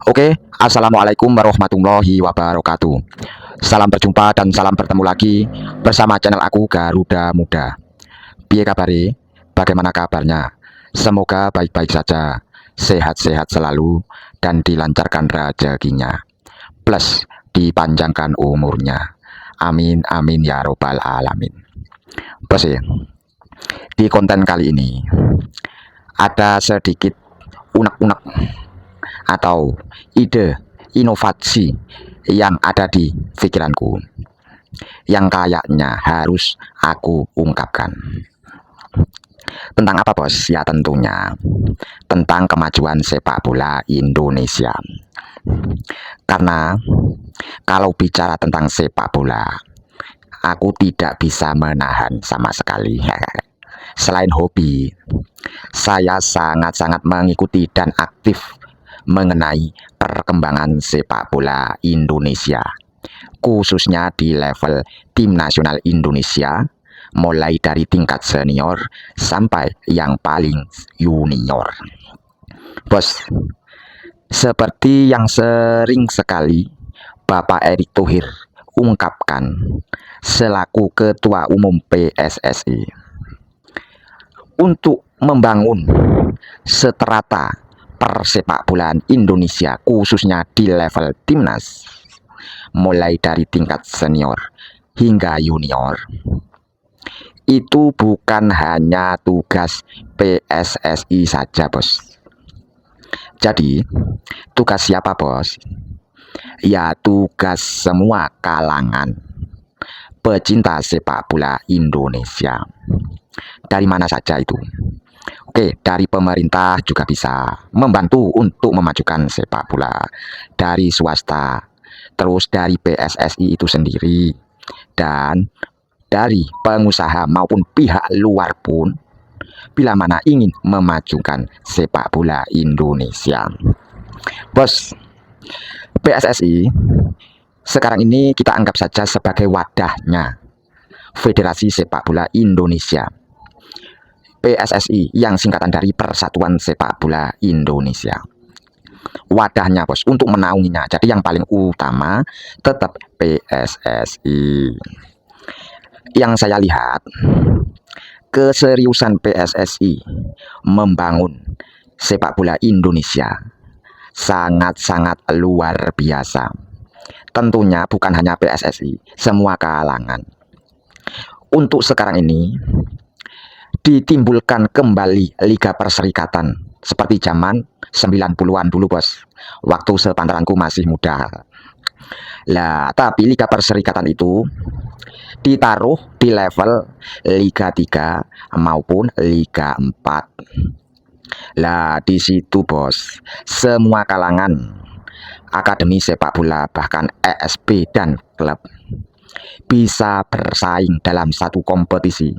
Oke, assalamualaikum warahmatullahi wabarakatuh. Salam berjumpa dan salam bertemu lagi bersama channel aku Garuda Muda. Piye kabare? Bagaimana kabarnya? Semoga baik-baik saja, sehat-sehat selalu, dan dilancarkan rezekinya. Plus dipanjangkan umurnya. Amin amin ya robbal alamin. Bos ya, di konten kali ini ada sedikit unek-unek atau ide inovasi yang ada di pikiranku yang kayaknya harus aku ungkapkan. Tentang apa bos? Ya tentunya tentang kemajuan sepak bola Indonesia. Karena kalau bicara tentang sepak bola, aku tidak bisa menahan sama sekali. Selain hobi, saya sangat-sangat mengikuti dan aktif mengenai perkembangan sepak bola Indonesia, khususnya di level tim nasional Indonesia, mulai dari tingkat senior sampai yang paling junior. Bos, seperti yang sering sekali Bapak Erick Thohir ungkapkan selaku Ketua Umum PSSI, untuk membangun strata persepak bolaan Indonesia khususnya di level timnas, mulai dari tingkat senior hingga junior, itu bukan hanya tugas PSSI saja bos. Jadi tugas siapa bos? Ya tugas semua kalangan pecinta sepak bola Indonesia. Dari mana saja itu? Oke, dari pemerintah juga bisa membantu untuk memajukan sepak bola. Dari swasta, terus dari PSSI itu sendiri, dan dari pengusaha maupun pihak luar pun, bila mana ingin memajukan sepak bola Indonesia. Bos, PSSI sekarang ini kita anggap saja sebagai wadahnya Federasi Sepak Bola Indonesia. PSSI yang singkatan dari Persatuan Sepak Bola Indonesia. Wadahnya bos untuk menaunginya. Jadi yang paling utama tetap PSSI. Yang saya lihat keseriusan PSSI membangun sepak bola Indonesia sangat-sangat luar biasa. Tentunya bukan hanya PSSI, semua kalangan. Untuk sekarang ini ditimbulkan kembali Liga Perserikatan seperti zaman 90-an dulu bos, waktu sepantaranku masih muda. Lah, tapi Liga Perserikatan itu ditaruh di level Liga 3 maupun Liga 4. Lah, di situ bos, semua kalangan akademi sepak bola bahkan ESP dan klub bisa bersaing dalam satu kompetisi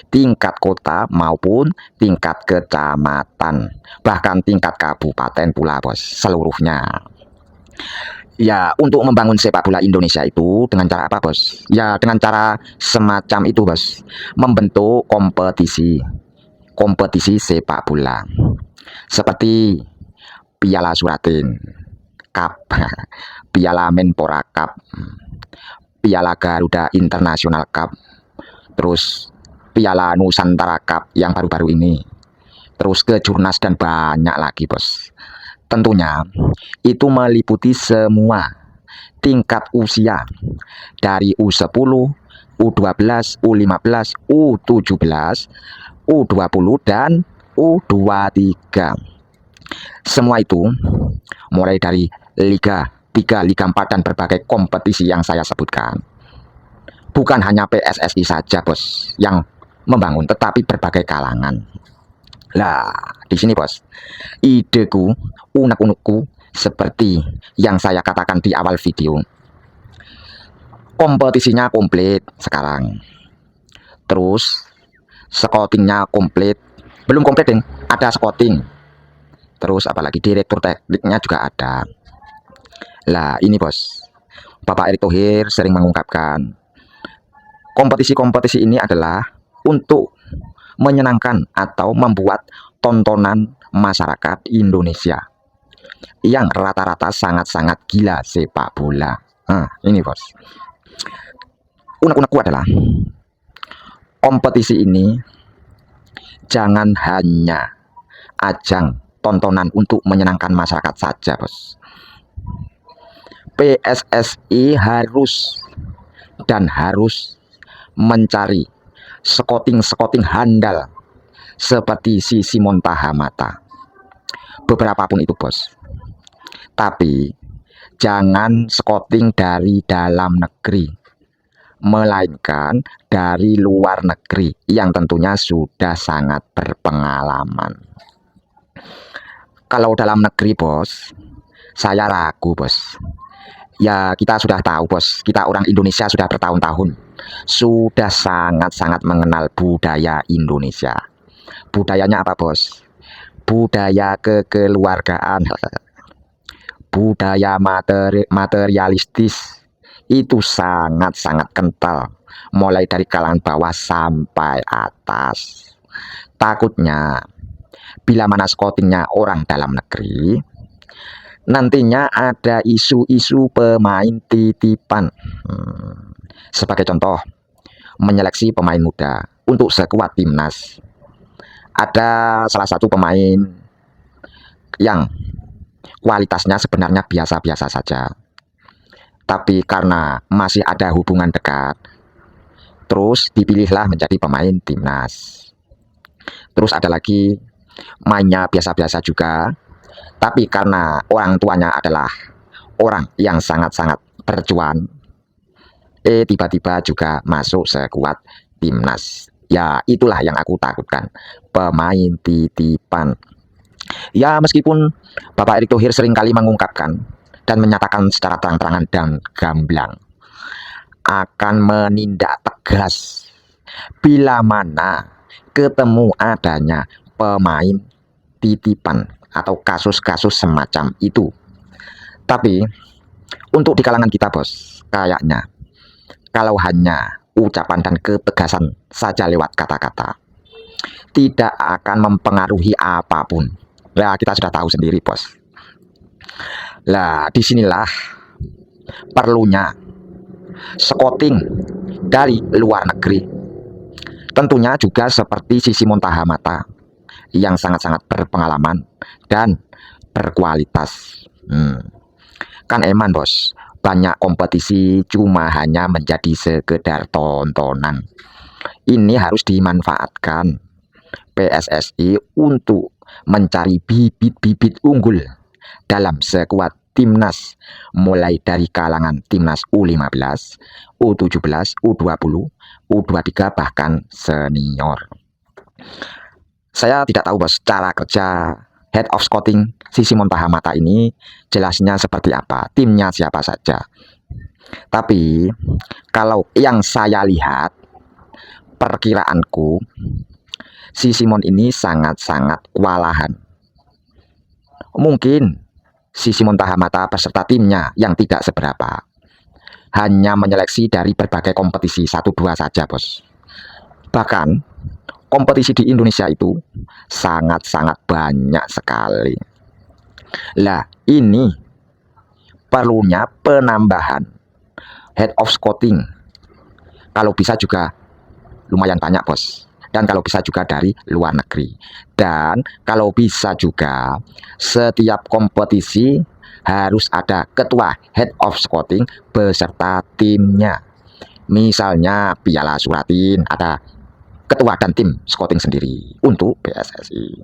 tingkat kota maupun tingkat kecamatan, bahkan tingkat kabupaten pula bos, seluruhnya. Ya untuk membangun sepak bola Indonesia itu dengan cara apa bos? Ya dengan cara semacam itu bos, membentuk kompetisi sepak bola seperti Piala Suratin Cup, Piala Menpora Cup, Piala Garuda International Cup, terus Piala Nusantara Cup yang baru-baru ini, terus Kejurnas dan banyak lagi bos. Tentunya itu meliputi semua tingkat usia dari U10, U12, U15, U17, U20 dan U23. Semua itu mulai dari Liga 3, Liga 4 dan berbagai kompetisi yang saya sebutkan. Bukan hanya PSSI saja bos yang membangun, tetapi berbagai kalangan. Lah, di sini bos, ideku, unek-unekku seperti yang saya katakan di awal video. Kompetisinya komplit sekarang. Terus scoutingnya komplit. Belum komplit, ding. Ada scouting. Terus apalagi direktur tekniknya juga ada. Lah, ini bos, Bapak Erick Thohir sering mengungkapkan kompetisi-kompetisi ini adalah untuk menyenangkan atau membuat tontonan masyarakat Indonesia. yang rata-rata sangat-sangat gila sepak bola. Nah, ini bos. Unek-unekku adalah kompetisi ini jangan hanya ajang tontonan untuk menyenangkan masyarakat saja, bos. PSSI harus mencari scouting handal seperti si Simon Tahamata. Beberapa pun itu, bos. Tapi jangan scouting dari dalam negeri, melainkan dari luar negeri yang tentunya sudah sangat berpengalaman. Kalau dalam negeri, bos, saya ragu, bos. Ya, kita sudah tahu, bos, kita orang Indonesia sudah bertahun-tahun sudah sangat-sangat mengenal budaya Indonesia. Budayanya apa, bos? Budaya kekeluargaan, budaya materialistis itu sangat-sangat kental, mulai dari kalangan bawah sampai atas. Takutnya bila mana scoutingnya orang dalam negeri, nantinya ada isu-isu pemain titipan. Sebagai contoh, menyeleksi pemain muda untuk sekuat timnas. Ada salah satu pemain yang kualitasnya sebenarnya biasa-biasa saja, tapi karena masih ada hubungan dekat, terus dipilihlah menjadi pemain timnas. Terus ada lagi mainnya biasa-biasa juga, tapi karena orang tuanya adalah orang yang sangat-sangat bercuan, tiba-tiba juga masuk sekuat timnas. Ya, itulah yang aku takutkan, pemain titipan. Ya, meskipun Bapak Erick Thohir seringkali mengungkapkan dan menyatakan secara terang-terangan dan gamblang akan menindak tegas bila mana ketemu adanya pemain titipan atau kasus-kasus semacam itu. Tapi untuk di kalangan kita, bos, kayaknya kalau hanya ucapan dan ketegasan saja lewat kata-kata, tidak akan mempengaruhi apapun. Lah, kita sudah tahu sendiri, bos. Lah, disinilah perlunya scouting dari luar negeri. Tentunya juga seperti si Simon Tahamata yang sangat-sangat berpengalaman dan berkualitas. Kan eman, bos, banyak kompetisi cuma hanya menjadi sekedar tontonan. Ini harus dimanfaatkan PSSI untuk mencari bibit-bibit unggul dalam sekuat timnas, mulai dari kalangan timnas U15, U17, U20, U23, bahkan senior. Saya tidak tahu, bos, cara kerja head of scouting si Simon Tahamata ini jelasnya seperti apa, timnya siapa saja. Tapi kalau yang saya lihat, perkiraanku si Simon ini sangat-sangat kewalahan. Mungkin si Simon Tahamata beserta timnya yang tidak seberapa, hanya menyeleksi dari berbagai kompetisi 1-2 saja, bos. Bahkan kompetisi di Indonesia itu sangat-sangat banyak sekali. Lah, ini perlunya penambahan head of scouting. Kalau bisa juga lumayan banyak, bos. Dan kalau bisa juga dari luar negeri. Dan kalau bisa juga setiap kompetisi harus ada ketua head of scouting beserta timnya. Misalnya Piala Suratin ada ketua dan tim scouting sendiri untuk PSSI.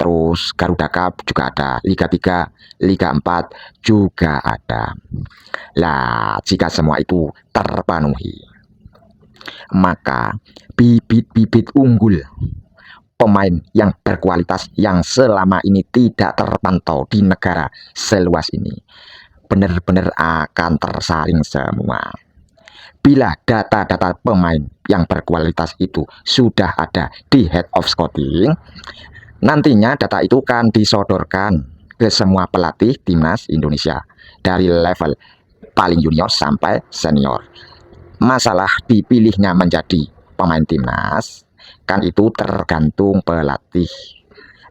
Terus Garuda Cup juga ada, Liga 3, Liga 4 juga ada. Lah, jika semua itu terpenuhi, maka bibit-bibit unggul pemain yang berkualitas yang selama ini tidak terpantau di negara seluas ini benar-benar akan tersaring semua. Bila data-data pemain yang berkualitas itu sudah ada di head of scouting, nantinya data itu akan disodorkan ke semua pelatih timnas Indonesia dari level paling junior sampai senior. Masalah dipilihnya menjadi pemain timnas kan itu tergantung pelatih.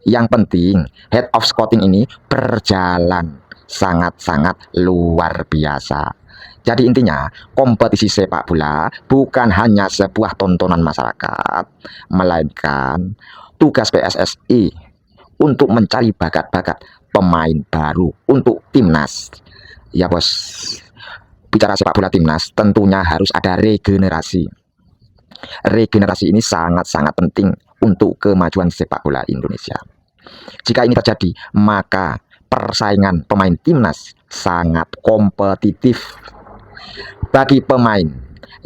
Yang penting head of scouting ini berjalan sangat-sangat luar biasa. Jadi intinya, kompetisi sepak bola bukan hanya sebuah tontonan masyarakat, melainkan tugas PSSI untuk mencari bakat-bakat pemain baru untuk timnas. Ya bos, bicara sepak bola timnas tentunya harus ada regenerasi. Regenerasi ini sangat-sangat penting untuk kemajuan sepak bola Indonesia. Jika ini terjadi, maka persaingan pemain timnas sangat kompetitif. Bagi pemain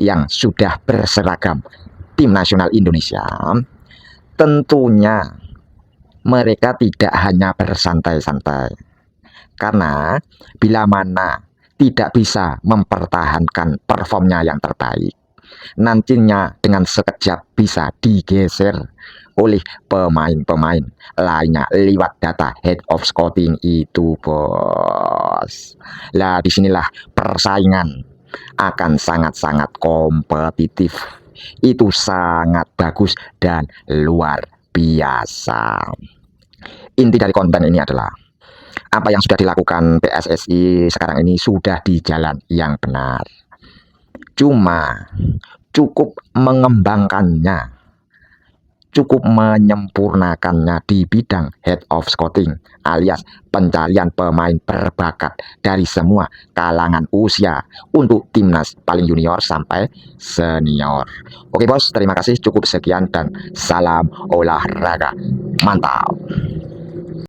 yang sudah berseragam tim nasional Indonesia, tentunya mereka tidak hanya bersantai-santai. Karena bila mana tidak bisa mempertahankan performnya yang terbaik, nantinya dengan sekejap bisa digeser oleh pemain-pemain lainnya lewat data head of scouting itu bos. Lah disinilah persaingan akan sangat-sangat kompetitif. Itu sangat bagus dan luar biasa. Inti dari konten ini adalah apa yang sudah dilakukan PSSI sekarang ini sudah di jalan yang benar. Cuma cukup mengembangkannya, cukup menyempurnakannya di bidang head of scouting alias pencarian pemain berbakat dari semua kalangan usia untuk timnas paling junior sampai senior. Oke bos, terima kasih, cukup sekian dan salam olahraga. Mantap.